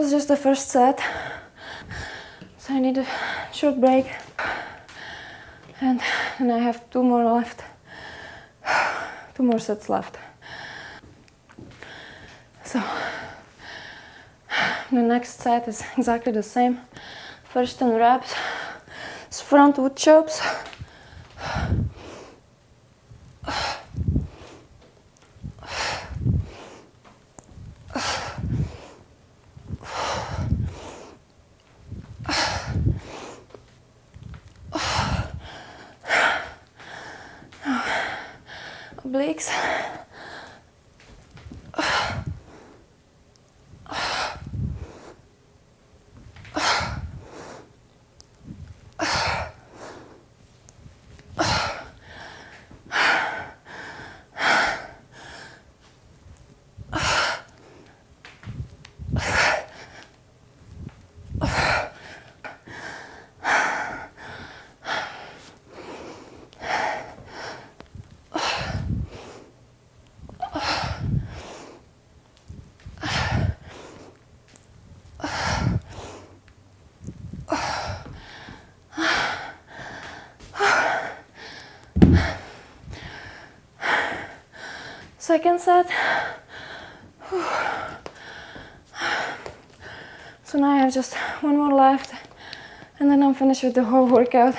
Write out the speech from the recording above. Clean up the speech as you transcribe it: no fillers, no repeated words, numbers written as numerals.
was just the first set, so I need a short break, and then I have 2 more left, 2 more sets left. So the next set is exactly the same. First 10 reps, it's front wood chops. Obliques. Second set. So now I have just 1 more left, and then I'm finished with the whole workout.